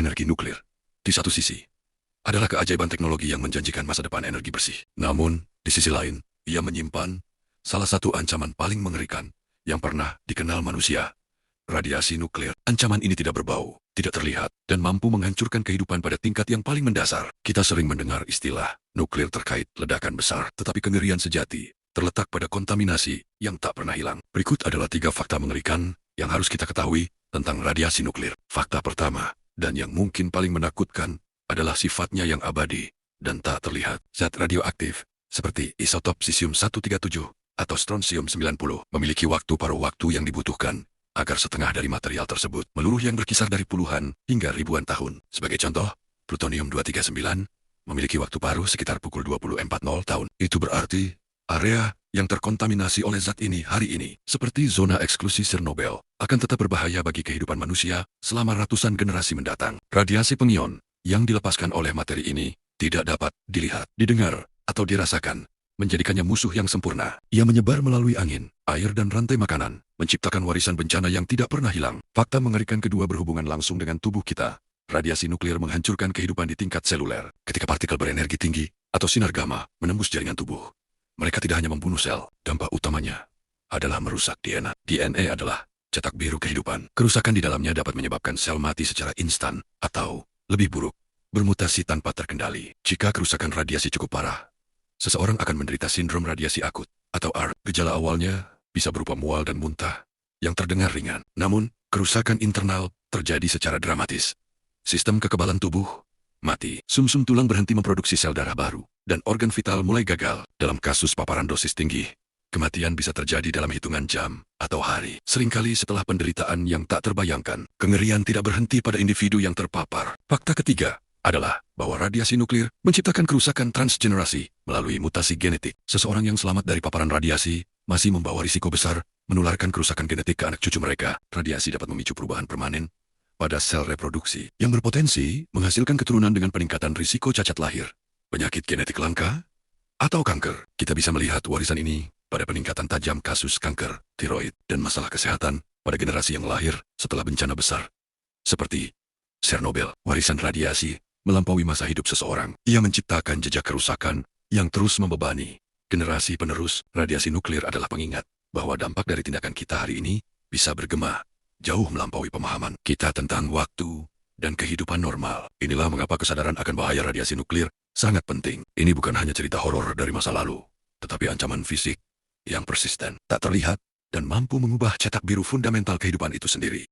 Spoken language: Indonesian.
Energi nuklir, di satu sisi, adalah keajaiban teknologi yang menjanjikan masa depan energi bersih. Namun, di sisi lain, ia menyimpan salah satu ancaman paling mengerikan yang pernah dikenal manusia. Radiasi nuklir. Ancaman ini tidak berbau, tidak terlihat, dan mampu menghancurkan kehidupan pada tingkat yang paling mendasar. Kita sering mendengar istilah nuklir terkait ledakan besar, tetapi kengerian sejati terletak pada kontaminasi yang tak pernah hilang. Berikut adalah 3 fakta mengerikan yang harus kita ketahui tentang radiasi nuklir. Fakta pertama, dan yang mungkin paling menakutkan, adalah sifatnya yang abadi dan tak terlihat. Zat radioaktif, seperti isotop cesium-137 atau strontium-90, memiliki waktu paruh waktu yang dibutuhkan agar setengah dari material tersebut meluruh yang berkisar dari puluhan hingga ribuan tahun. Sebagai contoh, plutonium-239 memiliki waktu paruh sekitar pukul 20.40 tahun. Itu berarti, area yang terkontaminasi oleh zat ini hari ini, seperti zona eksklusi Chernobyl, akan tetap berbahaya bagi kehidupan manusia selama ratusan generasi mendatang. Radiasi pengion yang dilepaskan oleh materi ini tidak dapat dilihat, didengar, atau dirasakan, menjadikannya musuh yang sempurna. Ia menyebar melalui angin, air dan rantai makanan, menciptakan warisan bencana yang tidak pernah hilang. Fakta mengerikan kedua berhubungan langsung dengan tubuh kita. Radiasi nuklir menghancurkan kehidupan di tingkat seluler. Ketika partikel berenergi tinggi atau sinar gamma menembus jaringan tubuh, mereka tidak hanya membunuh sel, dampak utamanya adalah merusak DNA. DNA adalah cetak biru kehidupan. Kerusakan di dalamnya dapat menyebabkan sel mati secara instan, atau, lebih buruk, bermutasi tanpa terkendali. Jika kerusakan radiasi cukup parah, seseorang akan menderita sindrom radiasi akut, atau ARK. Gejala awalnya bisa berupa mual dan muntah, yang terdengar ringan. Namun, kerusakan internal terjadi secara dramatis. Sistem kekebalan tubuh mati, sumsum tulang berhenti memproduksi sel darah baru, dan organ vital mulai gagal. Dalam kasus paparan dosis tinggi, kematian bisa terjadi dalam hitungan jam atau hari. Seringkali setelah penderitaan yang tak terbayangkan. Kengerian tidak berhenti pada individu yang terpapar. Fakta ketiga adalah bahwa radiasi nuklir menciptakan kerusakan transgenerasi melalui mutasi genetik. Seseorang yang selamat dari paparan radiasi masih membawa risiko besar menularkan kerusakan genetik ke anak cucu mereka. Radiasi dapat memicu perubahan permanen pada sel reproduksi yang berpotensi menghasilkan keturunan dengan peningkatan risiko cacat lahir, penyakit genetik langka, atau kanker. Kita bisa melihat warisan ini pada peningkatan tajam kasus kanker, tiroid, dan masalah kesehatan pada generasi yang lahir setelah bencana besar. Seperti Chernobyl. Warisan radiasi melampaui masa hidup seseorang. Ia menciptakan jejak kerusakan yang terus membebani generasi penerus. Radiasi nuklir adalah pengingat bahwa dampak dari tindakan kita hari ini bisa bergema jauh melampaui pemahaman kita tentang waktu dan kehidupan normal. Inilah mengapa kesadaran akan bahaya radiasi nuklir sangat penting. Ini bukan hanya cerita horor dari masa lalu, tetapi ancaman fisik yang persisten, tak terlihat, dan mampu mengubah cetak biru fundamental kehidupan itu sendiri.